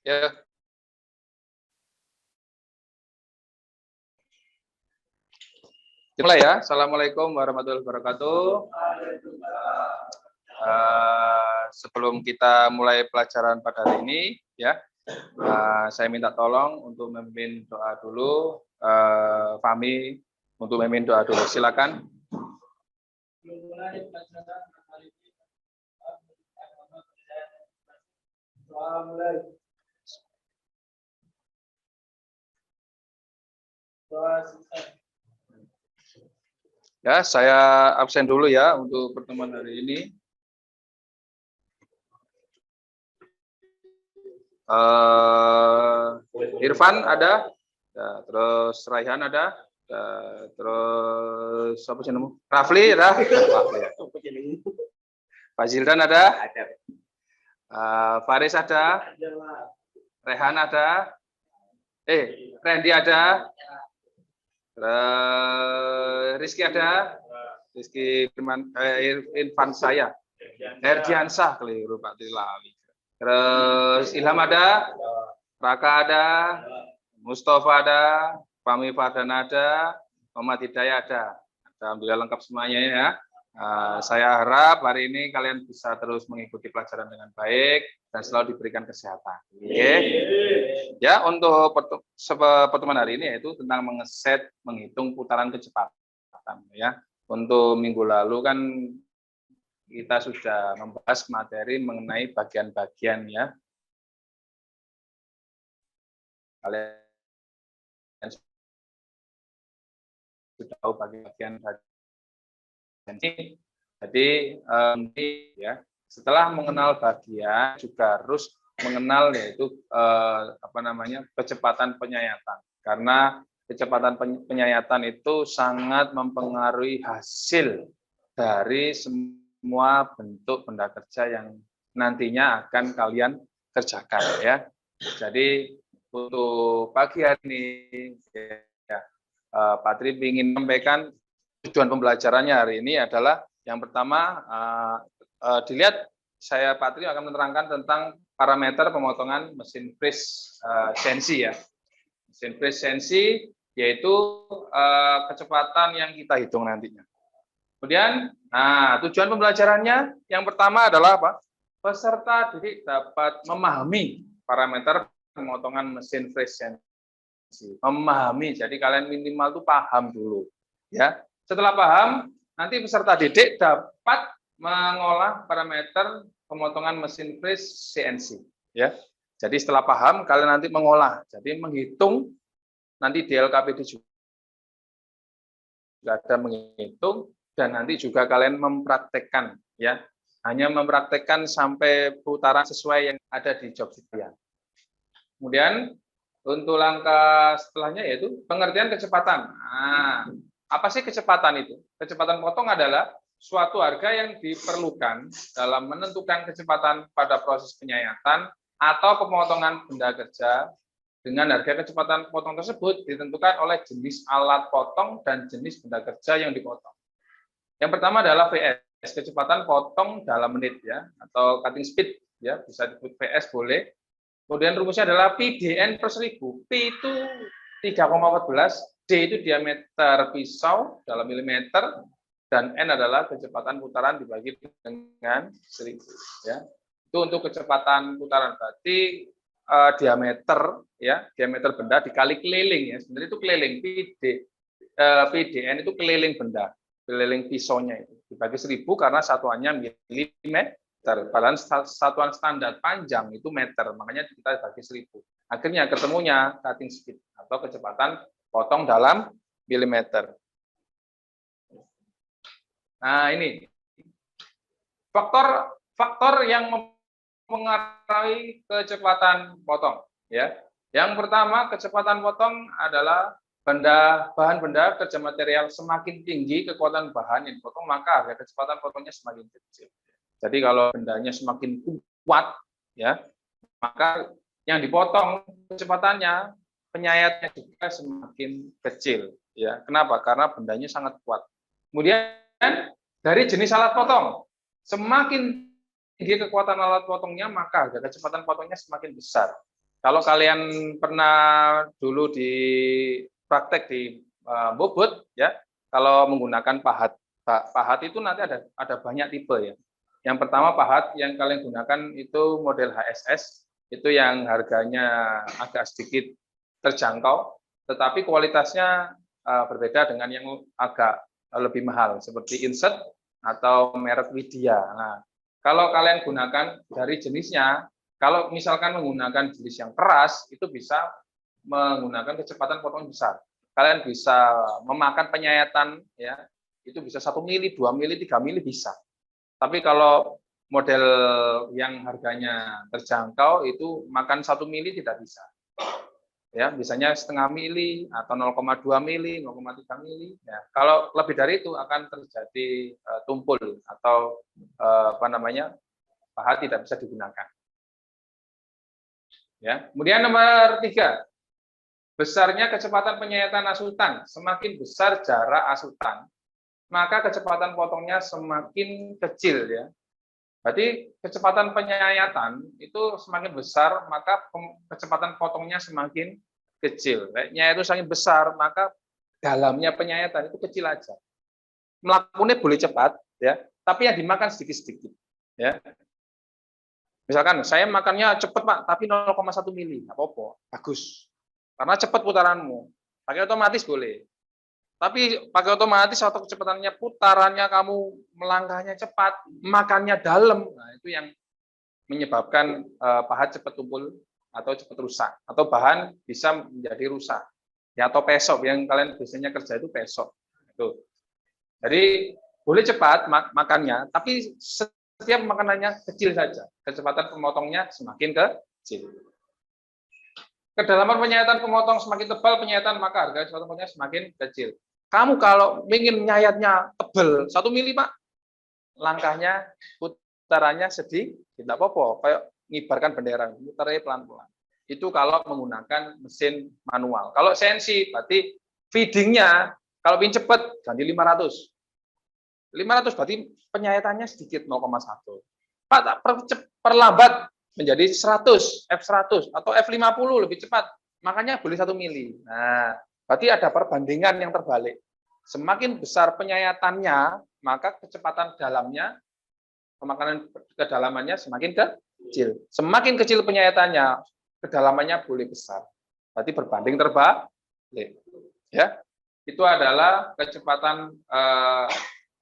Ya. Dimulai ya. Assalamualaikum warahmatullahi wabarakatuh. Sebelum kita mulai pelajaran pada hari ini, ya, saya minta tolong untuk memimpin doa dulu. Fahmi untuk memimpin doa dulu. Silakan. Ya, saya absen dulu ya untuk pertemuan hari ini. Irfan ada, ya, terus Raihan ada, ya, terus siapa sih nemu? Rafli ada, Fazildan ada, Faris ada, Rehan ada, Randy ada, Rizky ada, Rizky Irfan saya, Herdiansah keliru Pak Tilali. Terus Ilham ada, Raka ada, Mustafa ada, Fahmi Fardan ada, Muhammad Hidayah ada. Alhamdulillah lengkap semuanya ya. Saya harap hari ini kalian bisa terus mengikuti pelajaran dengan baik dan selalu diberikan kesehatan. Oke. Ya, untuk pertemuan hari ini yaitu tentang menghitung putaran kecepatan ya. Untuk minggu lalu kan kita sudah membahas materi mengenai bagian-bagian ya. Kalian sudah tahu bagian ini. Jadi ya, setelah mengenal bagian juga harus mengenal yaitu kecepatan penyayatan. Karena kecepatan penyayatan itu sangat mempengaruhi hasil dari semua bentuk benda kerja yang nantinya akan kalian kerjakan ya. Jadi untuk pagi hari ini ya, Pak Tri ingin menyampaikan tujuan pembelajarannya hari ini adalah yang pertama dilihat saya Pak Tri akan menerangkan tentang parameter pemotongan mesin freeze CNC ya. Mesin freeze CNC yaitu kecepatan yang kita hitung nantinya. Kemudian, tujuan pembelajarannya yang pertama adalah apa? Peserta didik dapat memahami parameter pemotongan mesin freeze CNC. Memahami, jadi kalian minimal tuh paham dulu, ya. Setelah paham, nanti peserta didik dapat mengolah parameter pemotongan mesin freeze CNC, ya. Jadi setelah paham, kalian nanti mengolah, jadi menghitung nanti di LKPD juga ada menghitung. Dan nanti juga kalian mempraktekkan ya, hanya mempraktekkan sampai putaran sesuai yang ada di job kalian. Kemudian untuk langkah setelahnya yaitu pengertian kecepatan. Apa sih kecepatan itu? Kecepatan potong adalah suatu harga yang diperlukan dalam menentukan kecepatan pada proses penyayatan atau pemotongan benda kerja. Dengan harga kecepatan potong tersebut ditentukan oleh jenis alat potong dan jenis benda kerja yang dipotong. Yang pertama adalah VS, kecepatan potong dalam menit ya, atau cutting speed ya, bisa disebut VS boleh. Kemudian rumusnya adalah PDN per 1000. P itu 3,14, D itu diameter pisau dalam milimeter, dan N adalah kecepatan putaran dibagi dengan 1000 ya. Itu untuk kecepatan putaran, berarti diameter ya, diameter benda dikali keliling ya. Sebenarnya itu keliling, PDN itu keliling benda. Keliling pisaunya itu dibagi 1000 karena satuannya milimeter. Padahal satuan standar panjang itu meter, makanya kita bagi 1000. Akhirnya ketemunya cutting speed atau kecepatan potong dalam milimeter. Nah ini faktor yang mempengaruhi kecepatan potong. Ya, yang pertama kecepatan potong adalah bahan benda kerja material semakin tinggi kekuatan bahan yang dipotong, maka harga kecepatan potongnya semakin kecil. Jadi kalau bendanya semakin kuat, ya, maka yang dipotong kecepatannya, penyayatnya juga semakin kecil. Ya, kenapa? Karena bendanya sangat kuat. Kemudian dari jenis alat potong, semakin tinggi kekuatan alat potongnya, maka harga kecepatan potongnya semakin besar. Kalau kalian pernah dulu di praktek di bobot ya, kalau menggunakan pahat, pahat itu nanti ada banyak tipe ya. Yang pertama pahat yang kalian gunakan itu model HSS, itu yang harganya agak sedikit terjangkau, tetapi kualitasnya berbeda dengan yang agak lebih mahal seperti Insert atau merek Widya. Nah, kalau kalian gunakan dari jenisnya, kalau misalkan menggunakan jenis yang keras, itu bisa menggunakan kecepatan potong besar. Kalian bisa memakan penyayatan, ya, itu bisa 1 mili, 2 mili, 3 mili bisa. Tapi kalau model yang harganya terjangkau itu makan 1 mili tidak bisa. Ya, biasanya setengah mili atau 0,2 mili, 0,3 mili. Ya, kalau lebih dari itu akan terjadi tumpul atau pahat tidak bisa digunakan. Ya, kemudian nomor 3, besarnya kecepatan penyayatan asutan. Semakin besar jarak asutan, maka kecepatan potongnya semakin kecil ya. Berarti kecepatan penyayatan itu semakin besar, maka kecepatan potongnya semakin kecil. Nya itu semakin besar, maka dalamnya penyayatan itu kecil aja. Melakukannya boleh cepat, ya, tapi yang dimakan sedikit-sedikit. Ya. Misalkan saya makannya cepat Pak, tapi 0,1 mili, nggak apa-apa, bagus. Karena cepat putaranmu. Pakai otomatis boleh. Tapi pakai otomatis atau kecepatannya putarannya kamu melangkahnya cepat, makannya dalam, nah itu yang menyebabkan pahat cepat tumpul atau cepat rusak, atau bahan bisa menjadi rusak. Ya, atau pesok yang kalian biasanya kerja itu pesok. Itu. Jadi boleh cepat makannya, tapi setiap makanannya kecil saja. Kecepatan pemotongnya semakin kecil. Kedalaman penyayatan pemotong semakin tebal penyayatan, maka harga kecepatan potongnya semakin kecil. Kamu kalau ingin nyayatnya tebal 1 mili Pak, langkahnya putarannya sedikit, tidak apa-apa, kayak ngibarkan bendera, putarnya pelan-pelan. Itu kalau menggunakan mesin manual. Kalau CNC berarti feedingnya kalau ingin cepat ganti 500. 500 berarti penyayatannya sedikit 0,1. Pak perlambat menjadi 100, F100 atau F50 lebih cepat, makanya boleh 1 mili. Nah, berarti ada perbandingan yang terbalik. Semakin besar penyayatannya, maka kecepatan dalamnya, pemakanan kedalamannya semakin kecil. Semakin kecil penyayatannya, kedalamannya boleh besar. Berarti berbanding terbalik. Ya, itu adalah kecepatan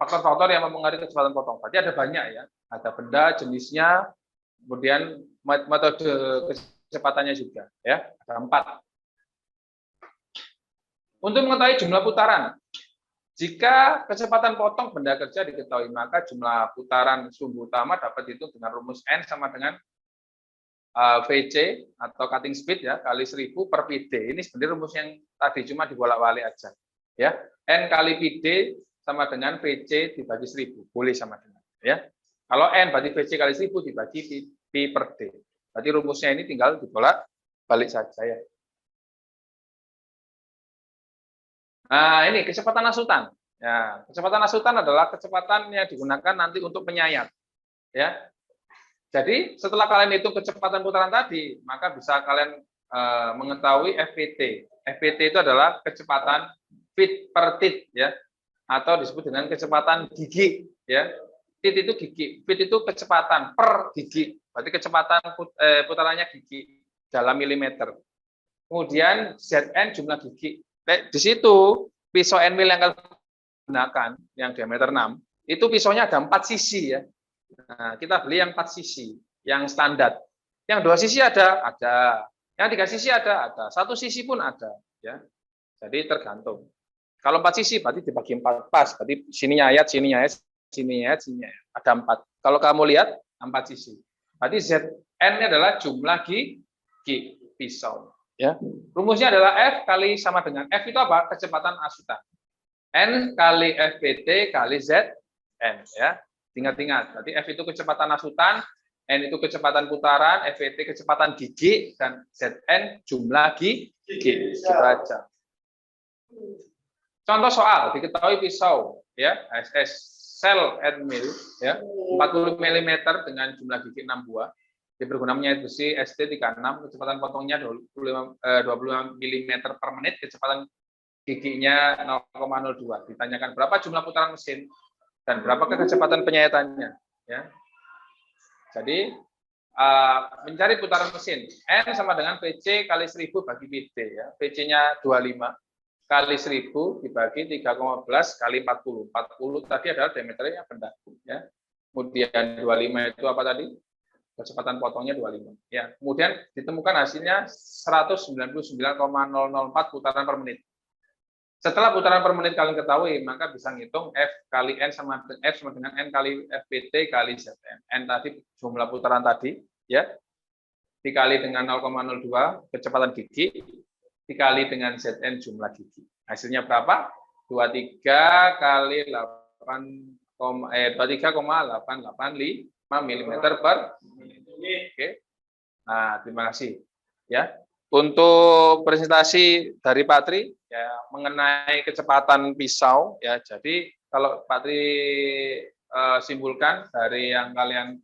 faktor-faktor yang mempengaruhi kecepatan potong. Berarti ada banyak ya, ada benda, jenisnya, kemudian metode kecepatannya juga. Ya, ada 4. Untuk mengetahui jumlah putaran, jika kecepatan potong benda kerja diketahui, maka jumlah putaran sumbu utama dapat dihitung dengan rumus N sama dengan VC atau cutting speed ya kali 1000 per PD. Ini sebenarnya rumus yang tadi cuma dibolak-balik aja. Ya, N kali PD sama dengan VC dibagi 1000, boleh sama dengan. Ya, kalau N berarti VC kali 1000 dibagi P per D. Berarti rumusnya ini tinggal dibolak-balik saja ya. Nah, ini kecepatan asutan. Ya, kecepatan asutan adalah kecepatan yang digunakan nanti untuk penyayat. Ya. Jadi, setelah kalian hitung kecepatan putaran tadi, maka bisa kalian mengetahui FPT. FPT itu adalah kecepatan feet per tit ya, atau disebut dengan kecepatan gigi ya. Tit itu gigi, feet itu kecepatan per gigi. Berarti kecepatan putarannya gigi dalam milimeter. Kemudian ZN jumlah gigi. Di situ pisau N-mil yang kalian gunakan yang diameter 6, itu pisaunya ada 4 sisi ya. Nah, kita beli yang 4 sisi, yang standar. Yang 2 sisi ada. Yang 3 sisi ada. 1 sisi pun ada ya. Jadi tergantung. Kalau 4 sisi berarti dibagi 4 pas, berarti sini nyayat, sini nyayat, sini nyayat, sini nyayat. Ada 4. Kalau kamu lihat 4 sisi. Berarti ZN adalah jumlah gigi pisau. Ya, rumusnya adalah F kali sama dengan F itu apa? Kecepatan asutan. N kali FPT kali ZN ya. Ingat-ingat. Berarti F itu kecepatan asutan, N itu kecepatan putaran, FPT kecepatan gigi dan ZN jumlah gigi. Gitu aja. Contoh soal, diketahui pisau ya, SS sel N-mil ya, 40 mm dengan jumlah gigi 6 buah. dipergunakan menyayat besi ST36, kecepatan potongnya 25 mm per menit, kecepatan giginya 0,02. Ditanyakan berapa jumlah putaran mesin dan berapakah kecepatan penyayatannya. Ya. Jadi mencari putaran mesin, N sama dengan PC kali 1000 bagi PD. Ya. PC-nya 25 kali 1000 dibagi 3,11 kali 40. 40 tadi adalah diameternya benda. Ya. Kemudian 25 itu apa tadi? Kecepatan potongnya 25. Ya. Kemudian ditemukan hasilnya 199,004 putaran per menit. Setelah putaran per menit kalian ketahui, maka bisa ngitung F kali N sama dengan N kali FPT kali Zn. N tadi jumlah putaran tadi, ya, dikali dengan 0,02 kecepatan gigi, dikali dengan Zn jumlah gigi. Hasilnya berapa? 23 kali 23,885 mm per menit. Oke. Nah, terima kasih. Ya. Untuk presentasi dari Pak Tri ya mengenai kecepatan pisau ya. Jadi kalau Pak Tri simpulkan dari yang kalian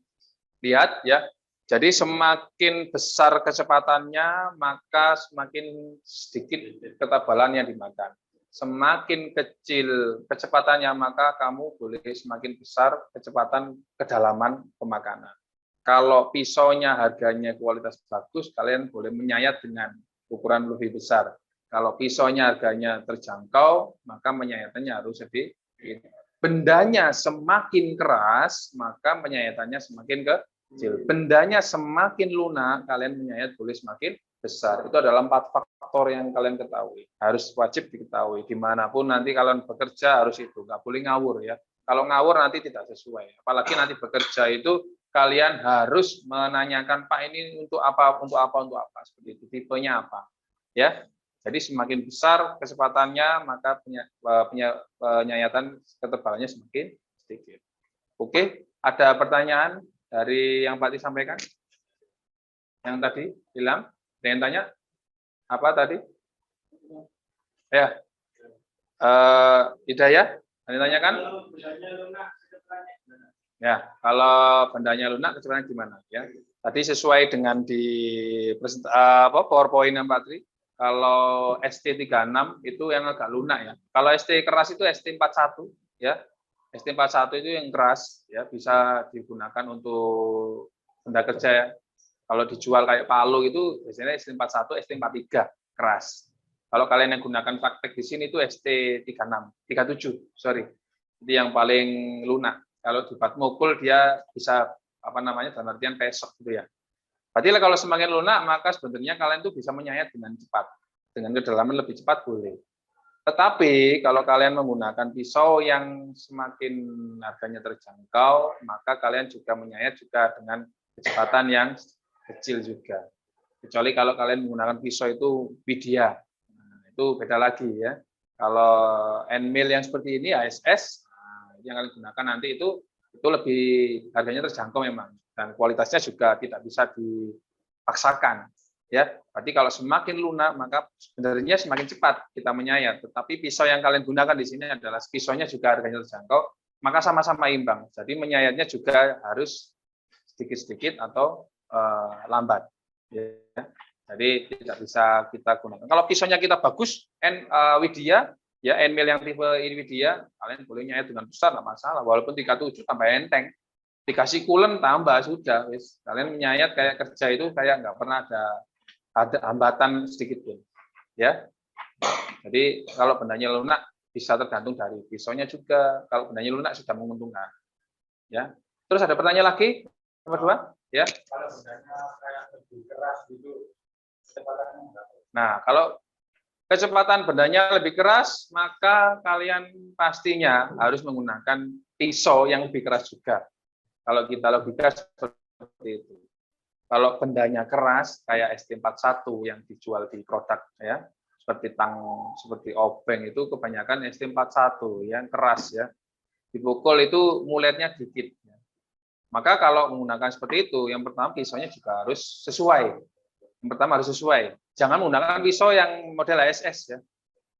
lihat ya. Jadi semakin besar kecepatannya maka semakin sedikit ketebalan yang dimakan. Semakin kecil kecepatannya maka kamu boleh semakin besar kecepatan kedalaman pemakanan. Kalau pisaunya harganya kualitas bagus, kalian boleh menyayat dengan ukuran lebih besar. Kalau pisaunya harganya terjangkau, maka menyayatannya harus lebih. Bendanya semakin keras, maka penyayatannya semakin kecil. Bendanya semakin lunak, kalian menyayat boleh semakin besar. Itu adalah 4 faktor yang kalian ketahui. Harus wajib diketahui. Dimanapun nanti kalian bekerja harus itu. Nggak boleh ngawur ya. Kalau ngawur nanti tidak sesuai. Apalagi nanti bekerja itu kalian harus menanyakan Pak ini untuk apa seperti itu, tipenya apa, ya. Jadi semakin besar kecepatannya maka penyayatan ketebalannya semakin sedikit. Oke, ada pertanyaan dari yang Pak Ti sampaikan? Yang tadi bilang, ada yang tanya apa tadi? Ya, Hidayah, ada yang tanyakan? Ya, kalau bendanya lunak kecepatannya gimana ya? Tadi sesuai dengan di PowerPoint yang Pak Tri, kalau ST36 itu yang agak lunak ya. Kalau ST keras itu ST41 ya. ST41 itu yang keras ya, bisa digunakan untuk benda kerja ya. Kalau dijual kayak palu itu biasanya ST41, ST43 keras. Kalau kalian yang gunakan praktek di sini itu ST37, sorry. Itu yang paling lunak. Kalau dibuat mukul dia bisa dalam artian pesok gitu ya. Berarti kalau semakin lunak maka sebenarnya kalian tuh bisa menyayat dengan cepat. Dengan kedalaman lebih cepat boleh. Tetapi kalau kalian menggunakan pisau yang semakin harganya terjangkau, maka kalian juga menyayat juga dengan kecepatan yang kecil juga. Kecuali kalau kalian menggunakan pisau itu Widya. Nah, itu beda lagi ya. Kalau N-mil yang seperti ini ASS yang kalian gunakan nanti itu lebih harganya terjangkau memang dan kualitasnya juga tidak bisa dipaksakan ya. Berarti kalau semakin lunak maka sebenarnya semakin cepat kita menyayat, tetapi pisau yang kalian gunakan di sini adalah pisaunya juga harganya terjangkau, maka sama-sama imbang. Jadi menyayatnya juga harus sedikit-sedikit atau lambat ya. Jadi tidak bisa kita gunakan. Kalau pisaunya kita bagus Widya ya, N-mil yang tipe Widya, kalian boleh nyayat dengan besar, nggak masalah. Walaupun 37 tambah enteng, dikasih coolant tambah sudah. Wis. Kalian menyayat kayak kerja itu kayak nggak pernah ada hambatan sedikit pun. Ya, jadi kalau bendanya lunak bisa tergantung dari pisaunya juga. Kalau bendanya lunak sudah menguntungkan. Ya. Terus ada pertanyaan lagi nomor 2? Ya. Kalau bendanya kayak lebih keras gitu, kecepatannya berapa? Nah, kalau kecepatan bendanya lebih keras, maka kalian pastinya harus menggunakan pisau yang lebih keras juga. Kalau kita logika seperti itu. Kalau bendanya keras, kayak ST41 yang dijual di produk ya, seperti obeng itu kebanyakan ST41 yang keras ya. Dipukul itu muletnya dikit. Maka kalau menggunakan seperti itu, yang pertama pisaunya juga harus sesuai. Yang pertama harus sesuai. Jangan menggunakan pisau yang model ASS ya.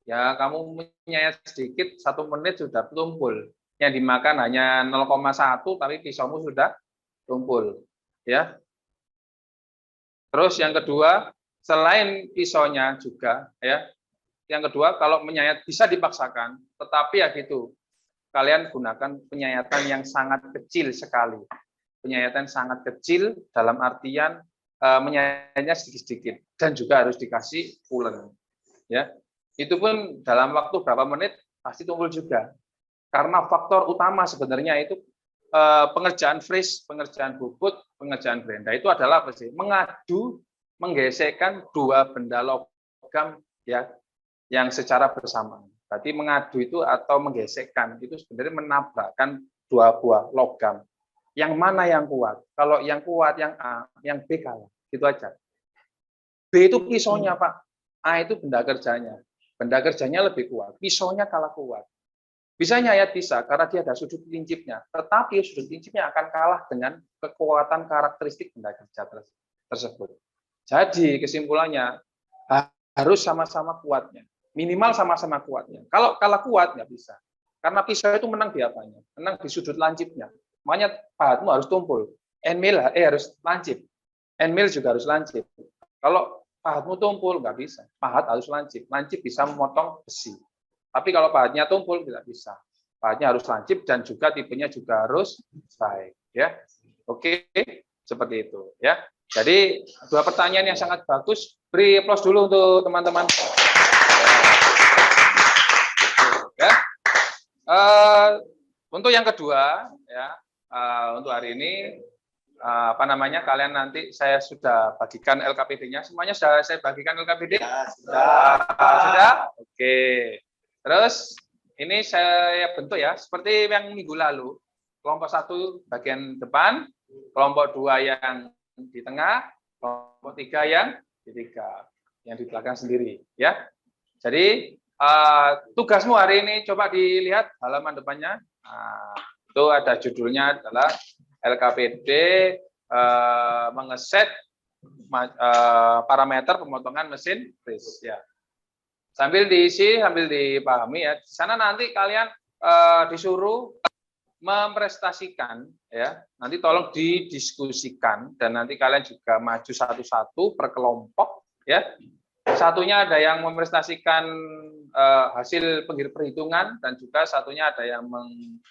Ya kamu menyayat sedikit 1 menit sudah tumpul. Yang dimakan hanya 0,1 tapi pisaumu sudah tumpul. Ya. Terus yang kedua, selain pisaunya juga ya. Yang kedua, kalau menyayat bisa dipaksakan, tetapi ya gitu. Kalian gunakan penyayatan yang sangat kecil sekali. Penyayatan sangat kecil dalam artian menyayatnya sedikit-sedikit dan juga harus dikasih pulen. Ya. Itu pun dalam waktu berapa menit pasti tumpul juga. Karena faktor utama sebenarnya itu pengerjaan freeze, pengerjaan bubut, pengerjaan berenda itu adalah apa sih? Mengadu, menggesekkan dua benda logam ya yang secara bersamaan. Berarti mengadu itu atau menggesekkan itu sebenarnya menabrakkan dua buah logam. Yang mana yang kuat? Kalau yang kuat yang A, yang B kalah. Gitu aja. B itu pisaunya, Pak. A itu benda kerjanya. Benda kerjanya lebih kuat. Pisaunya kalah kuat. Bisa nyayat bisa karena dia ada sudut lincipnya. Tetapi sudut lincipnya akan kalah dengan kekuatan karakteristik benda kerja tersebut. Jadi kesimpulannya harus sama-sama kuatnya. Minimal sama-sama kuatnya. Kalau kalah kuat nggak bisa. Karena pisau itu menang di apanya? Menang di sudut lancipnya. Makanya pahatmu harus tumpul. Endmill harus lancip. Endmill juga harus lancip. Kalau pahatmu tumpul nggak bisa. Pahat harus lancip. Lancip bisa memotong besi. Tapi kalau pahatnya tumpul tidak bisa. Pahatnya harus lancip dan juga tipenya juga harus baik. Ya, oke, seperti itu. Ya. Jadi dua pertanyaan yang sangat bagus. Beri aplaus dulu untuk teman-teman. Ya. Untuk yang kedua, ya, untuk hari ini, apa namanya, kalian nanti saya sudah bagikan LKPD-nya. Semuanya sudah saya bagikan LKPD? Ya, sudah. Oke. Terus ini saya bentuk ya, seperti yang minggu lalu. Kelompok 1 bagian depan, kelompok 2 yang di tengah, kelompok 3 yang di belakang sendiri. Ya. Jadi tugasmu hari ini coba dilihat halaman depannya. Itu ada judulnya adalah LKPD mengeset parameter pemotongan mesin freeze. Ya. Sambil diisi, sambil dipahami ya. Di sana nanti kalian disuruh memprestasikan ya. Nanti tolong didiskusikan dan nanti kalian juga maju satu-satu per kelompok ya. Satunya ada yang memprestasikan hasil perhitungan dan juga satunya ada yang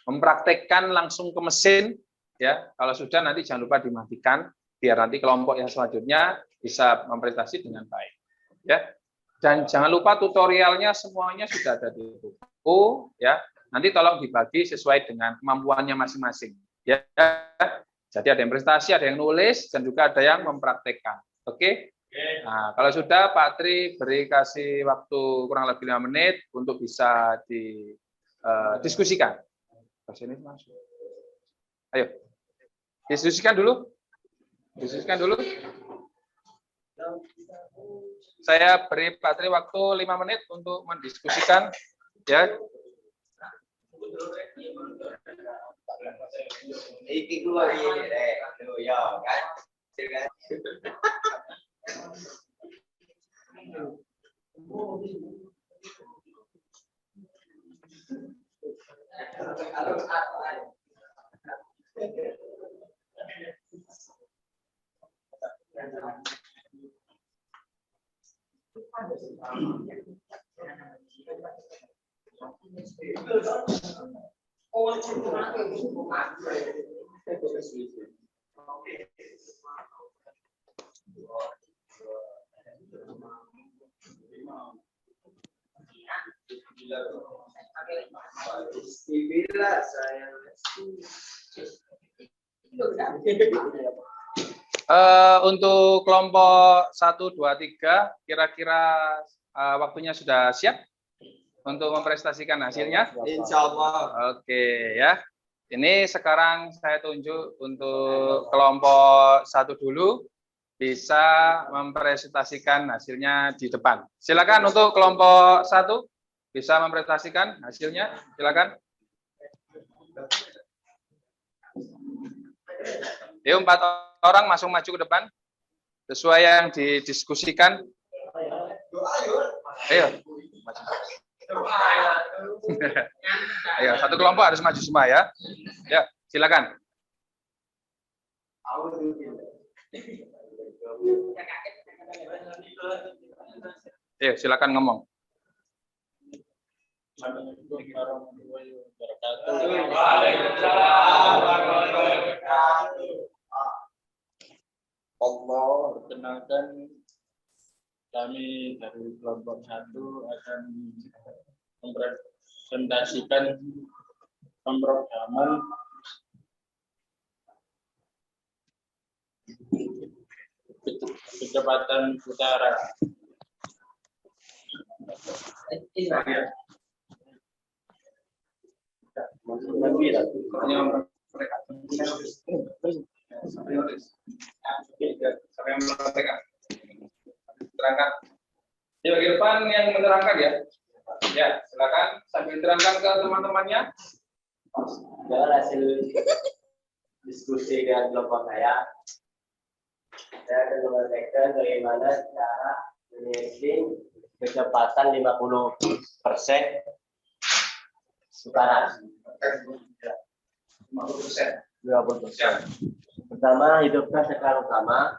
mempraktekkan langsung ke mesin ya. Kalau sudah nanti jangan lupa dimatikan biar nanti kelompok yang selanjutnya bisa memprestasi dengan baik ya. Dan jangan lupa tutorialnya semuanya sudah ada di buku ya. Nanti tolong dibagi sesuai dengan kemampuannya masing-masing ya. Jadi ada yang prestasi, ada yang nulis dan juga ada yang mempraktekkan. Oke? Nah, kalau sudah Pak Tri beri kasih waktu kurang lebih 5 menit untuk bisa didiskusikan. Ayo. Diskusikan dulu. Diskusikan dulu. Saya beri Pak Tri waktu 5 menit untuk mendiskusikan ya. Untuk kelompok 1, 2, 3, kira-kira waktunya sudah siap untuk memprestasikan hasilnya? Insya Allah. Oke ya. Ini sekarang saya tunjuk untuk kelompok 1 dulu bisa mempresentasikan hasilnya di depan. Silakan untuk kelompok 1 bisa mempresentasikan hasilnya. Silakan. Yuk 4 orang langsung maju ke depan sesuai yang didiskusikan. Ayo. Ayo, satu kelompok harus maju semua ya. Ya, silakan. Ya, silakan ngomong. Allah, perkenalkan kami dari kelompok 1 akan mempresentasikan pemrograman kecepatan putaran. Terangkan. Di bagian depan yang menerangkan ya. Ya, silakan sambil terangkan ke teman-temannya. Dengan hasil diskusi dengan kelompok saya akan mengatakan bagaimana cara menyelesaikan kecepatan 50% putaran. 50%. Pertama, hidupkan sakral utama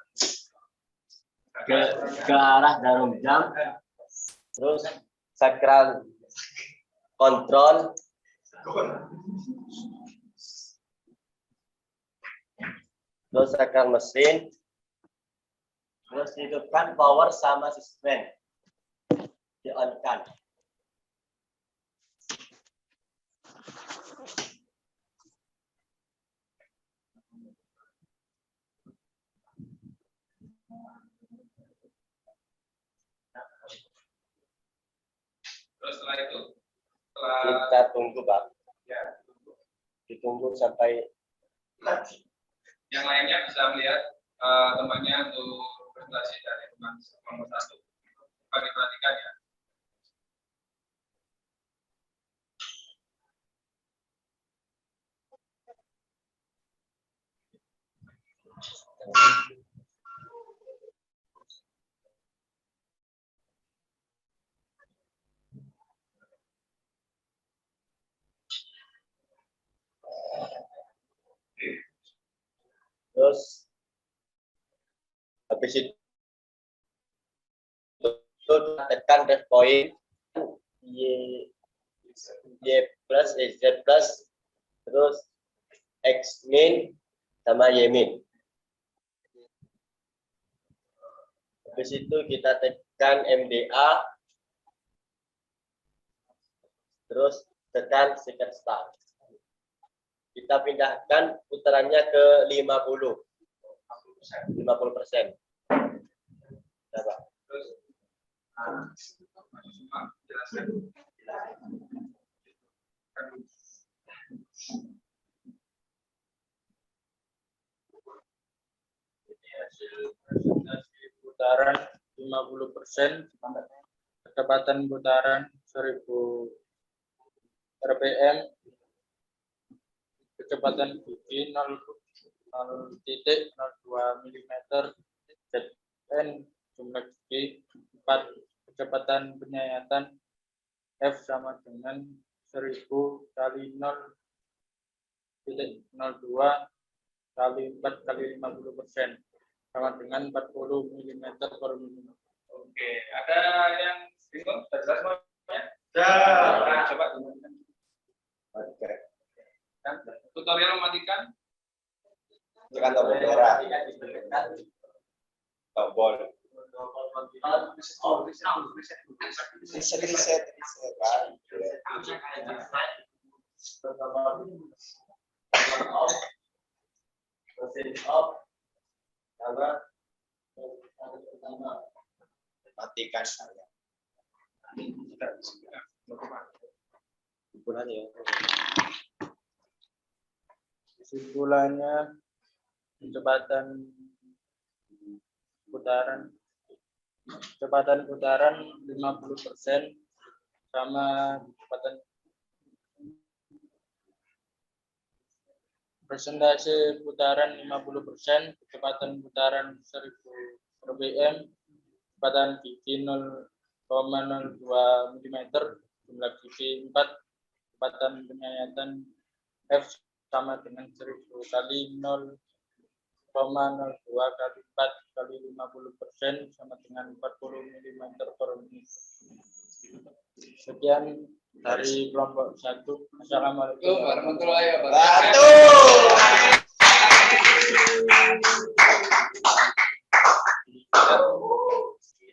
ke arah jarum jam, terus sakral kontrol, terus sakral mesin, terus hidupkan power sama suspend, di on kan. Terus setelah itu, Kita tunggu, Pak. ya, Ditunggu sampai yang lainnya bisa melihat temannya untuk presentasi dari teman nomor 1. Coba diperhatikan ya. terus habis itu tekan ref point Y plus Z plus, terus X min sama Y min. Habis itu kita tekan MDA, terus tekan second start. Kita pindahkan putarannya ke 50%. Coba. Hasil presentasi putaran 50%, kecepatan putaran 1000 rpm, kecepatan biji 0,02 mm, Zn jumlah G 4, kecepatan penyayatan F sama dengan 1000 kali 0,02 kali 4 kali 50% sama dengan 40 mm per menit. Oke, ada yang bingung? Sudah jelas semuanya? Ya. Coba. Kan, tutorial mematikan. Tekan tombol merah. Tombol. Reset. Mesin off, sama matikan saya. Kesimpulannya, kecepatan putaran 50% sama kecepatan persentase putaran 50%, kecepatan putaran 1000 rpm, kecepatan biji 0,02 mm, jumlah biji 4, kecepatan penyayatan F sama dengan 1000 kali 0,02 kali 4 kali 50% sama dengan 40 mm per menit. Sekian dari kelompok 1. Assalamualaikum warahmatullahi wabarakatuh.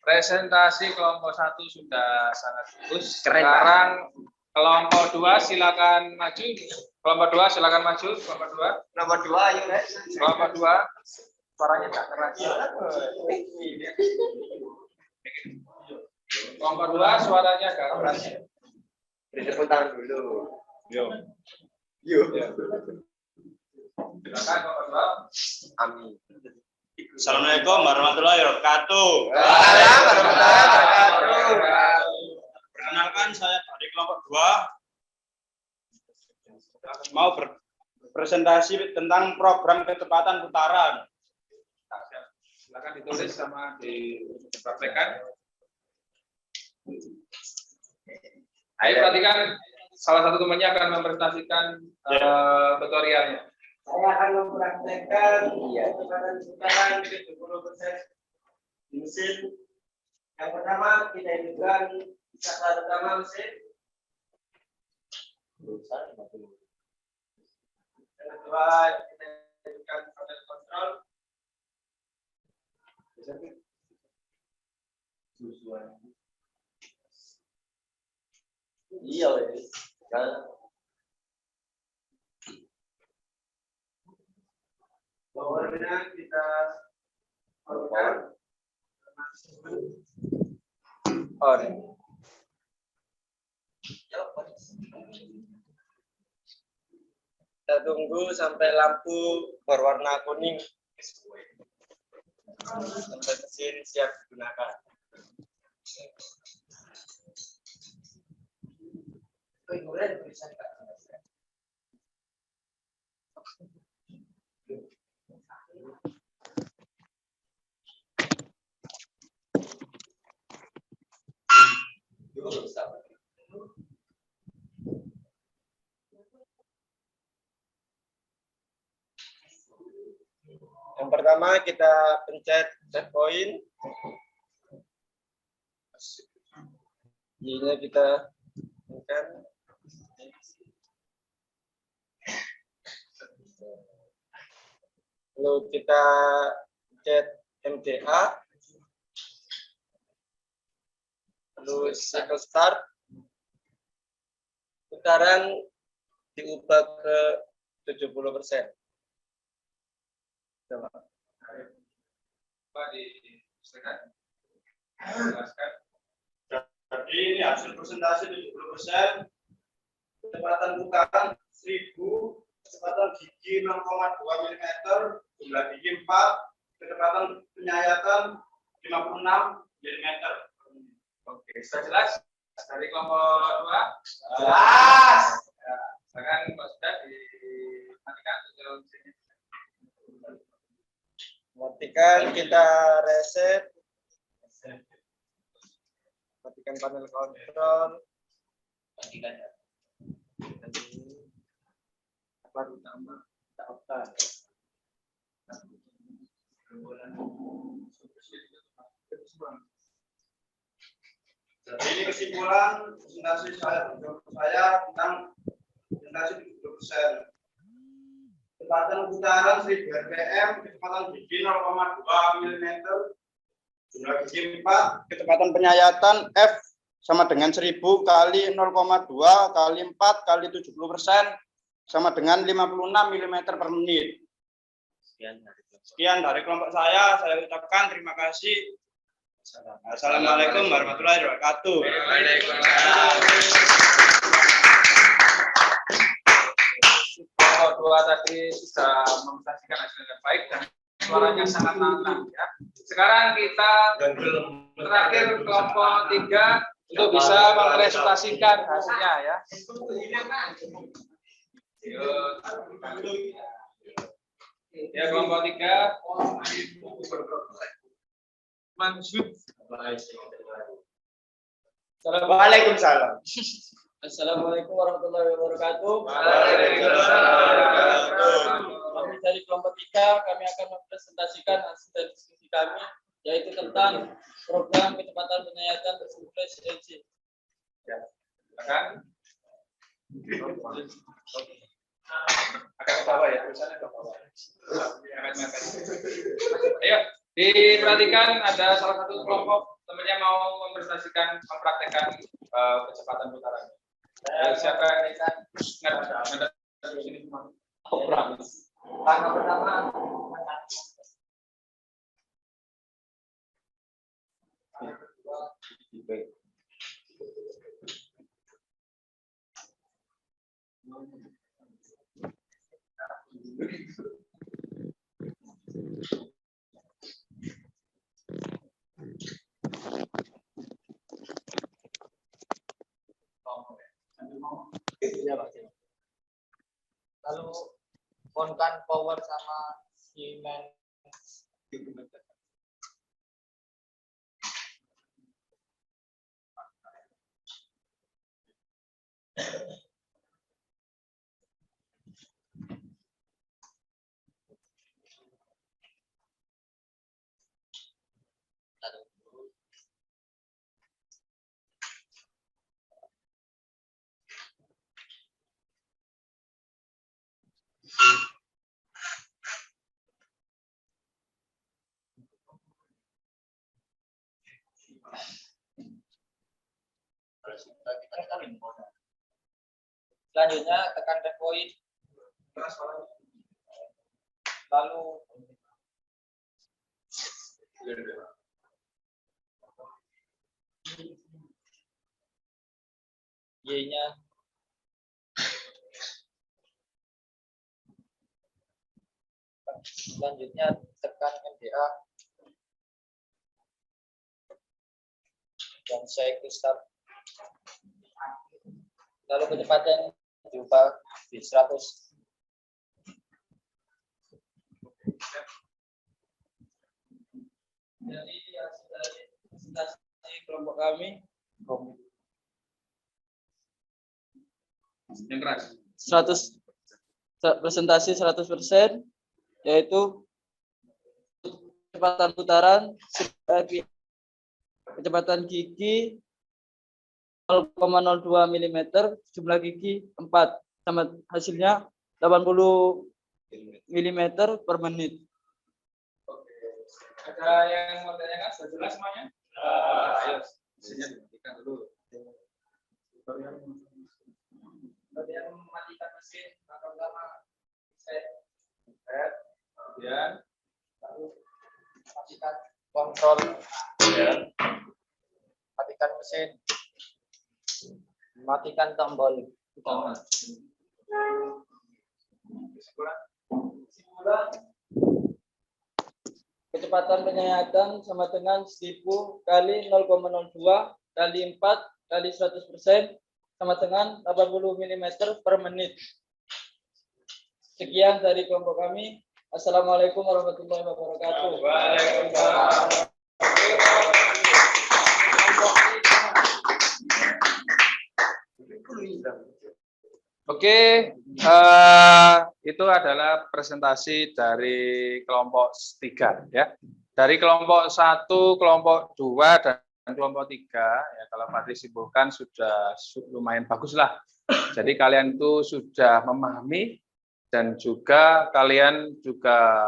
Presentasi kelompok 1 sudah sangat bagus. Sekarang kelompok 2 silakan maju. Kelompok 2 silakan maju. Kelompok 2. Nomor 2 ayo guys. Kelompok 2. Suaranya tak keras. Kelompok 2 suaranya agak keras. Beri tepuk tangan dulu. Yo. Silakan kelompok 2. Amin. Assalamualaikum warahmatullahi wabarakatuh. Perkenalkan, saya dari kelompok 2 mau berpresentasi tentang program kecepatan putaran. Silakan ditulis sama dipraktekkan. Ayo perhatikan, salah satu temannya akan mempresentasikan tutorialnya. Saya akan mempraktekkan kecepatan putaran 70% di mesin. Yang pertama kita hidupkan saklar pertama mesin. Yang kedua kita hidupkan panel kontrol. Iya, wes. Powernya kita on. Kita tunggu sampai lampu berwarna kuning sampai mesin siap digunakan. Yang pertama kita pencet set point. Ini kita tekan. Lalu kita pencet MDA. Lalu cycle start. Putaran diubah ke 70%. Pak dijelaskan. Jelaskan. Jadi ini hasil presentasi 70%, kecepatan putaran 1000, kecepatan gigi 0,2 mm, jumlah gigi 4, kecepatan penyayatan 56 mm. Oke, sudah jelas dari kelompok 2? Jelas. Ya, silakan Pak sudah dimatikan tutorial sini. Matikan, kita reset. Matikan panel kontrol. Matikan. Apa utama? Daftar. Jadi ini kesimpulan presentasi saya tentang presentasi 70%. Kecepatan putaran 1000 rpm, kecepatan gigi 0,2 mm, jumlah gigi 4, kecepatan penyayatan F sama dengan 1000 kali 0,2 kali 4 kali 70% sama dengan 56 mm per menit. Sekian dari kelompok saya ucapkan terima kasih. Assalamualaikum warahmatullahi wabarakatuh. Kelompok 2 tadi sudah mempresentasikan hasil yang baik dan suaranya sangat lantang ya. Sekarang kita terakhir kelompok 3 untuk bisa mempresentasikan hasilnya ya. Ya kelompok 3 Mansud. Waalaikumsalam. Assalamualaikum warahmatullahi wabarakatuh. Waalaikumsalam. Kami dari kelompok 3, kami akan mempresentasikan hasil dari diskusi kami, yaitu tentang program kecepatan penyayatan bersimulasi SLC. Ya, silakan. Agak ke bawah ya, tulisannya ke bawah. Ayo, diperhatikan ada salah satu kelompok temannya mau mempraktekkan kecepatan putaran. Siapa yang nggak ada di sini semua? Langkah pertama. Lalu konkan power sama Siemens. Selanjutnya tekan red point. Lalu Y-nya. Selanjutnya tekan NDA. Dan saya ke start. Lalu kecepatan diubah di 100. Jadi hasil dari presentasi kelompok kami Yang keras. 100 presentasi 100%, yaitu kecepatan putaran kecepatan gigi 0,02 mm, jumlah gigi 4, sama hasilnya 80 mm per menit. Ada yang mau tanyakan? Sudah jelas semuanya? Ayo, hasilnya dibuktikan dulu. Kemudian mematikan mesin, langkah pertama set, kemudian Lalu matikan kontrol, matikan mesin, matikan tombol. kesimpulan. Kecepatan penyayatan sama dengan 1000 kali 0,02 kali 4 kali 100% sama dengan 80 mm per menit. Sekian dari kelompok kami. Assalamualaikum warahmatullahi wabarakatuh. Waalaikumsalam. Oke, itu adalah presentasi dari kelompok 3 ya. Dari kelompok 1, kelompok 2 dan kelompok 3 ya, kalau Fadli simpulkan sudah lumayan bagus lah. Jadi kalian itu sudah memahami dan juga kalian juga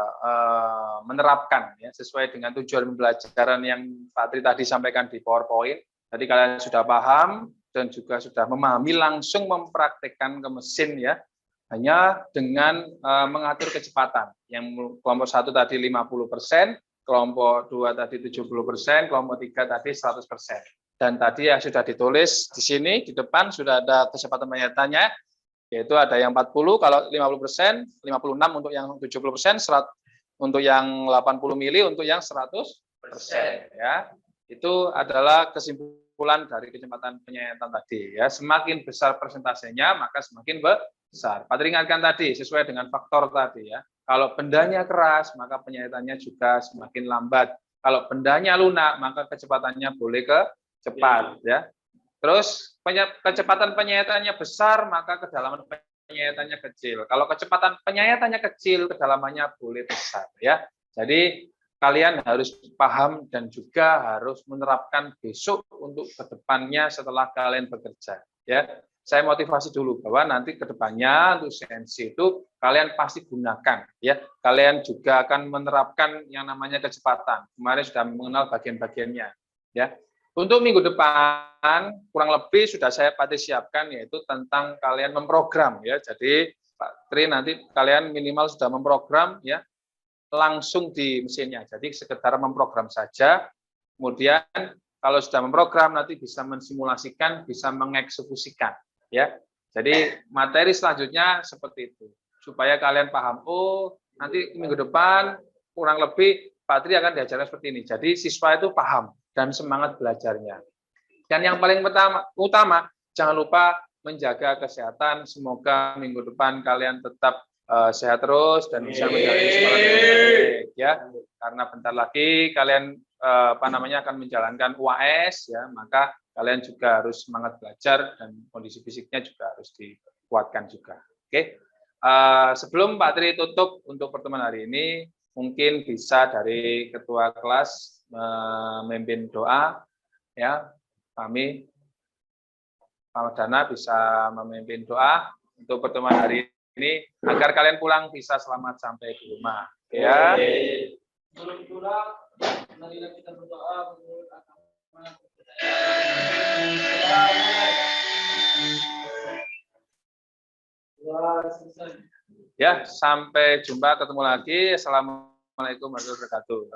menerapkan ya, sesuai dengan tujuan pembelajaran yang Fadli tadi sampaikan di PowerPoint. Jadi kalian sudah paham dan juga sudah memahami, langsung mempraktekkan ke mesin ya, hanya dengan mengatur kecepatan. Yang kelompok 1 tadi 50%, kelompok 2 tadi 70%, kelompok 3 tadi 100%. Dan tadi ya sudah ditulis di sini, di depan sudah ada kecepatan penyayatannya, yaitu ada yang 40 kalau 50%, 56 untuk yang 70%, untuk yang 80 mili untuk yang 100%. Ya. Itu adalah kesimpulan dari kecepatan penyayatan tadi ya. Semakin besar persentasenya maka semakin besar. Patri ingatkan tadi sesuai dengan faktor tadi ya. Kalau bendanya keras maka penyayatannya juga semakin lambat. Kalau bendanya lunak maka kecepatannya boleh cepat ya. Terus kecepatan penyayatannya besar maka kedalaman penyayatannya kecil. Kalau kecepatan penyayatannya kecil, kedalamannya boleh besar ya. Jadi kalian harus paham dan juga harus menerapkan besok untuk kedepannya setelah kalian bekerja ya. Saya motivasi dulu bahwa nanti kedepannya untuk CNC itu kalian pasti gunakan ya. Kalian juga akan menerapkan yang namanya kecepatan. Kemarin sudah mengenal bagian-bagiannya ya. Untuk minggu depan kurang lebih sudah saya siapkan yaitu tentang kalian memprogram ya. Jadi Pak Tri nanti kalian minimal sudah memprogram ya langsung di mesinnya. Jadi sekedar memprogram saja. Kemudian kalau sudah memprogram nanti bisa mensimulasikan, bisa mengeksekusikan ya. Jadi materi selanjutnya seperti itu. Supaya kalian paham, oh nanti minggu depan kurang lebih Pak Tri akan diajarkan seperti ini. Jadi siswa itu paham dan semangat belajarnya. Dan yang paling utama jangan lupa menjaga kesehatan. Semoga minggu depan kalian tetap sehat terus dan bisa menjalani sekolah dengan baik ya. Karena bentar lagi kalian akan menjalankan UAS ya, maka kalian juga harus semangat belajar dan kondisi fisiknya juga harus dikuatkan juga. Oke. Sebelum Pak Tri tutup untuk pertemuan hari ini, mungkin bisa dari ketua kelas memimpin doa ya. Kami Pak Dana bisa memimpin doa untuk pertemuan hari ini agar kalian pulang bisa selamat sampai di rumah ya. Sebelum pulang, marilah kita berdoa menurut agama Ya, sampai jumpa, ketemu lagi. Assalamualaikum warahmatullahi wabarakatuh.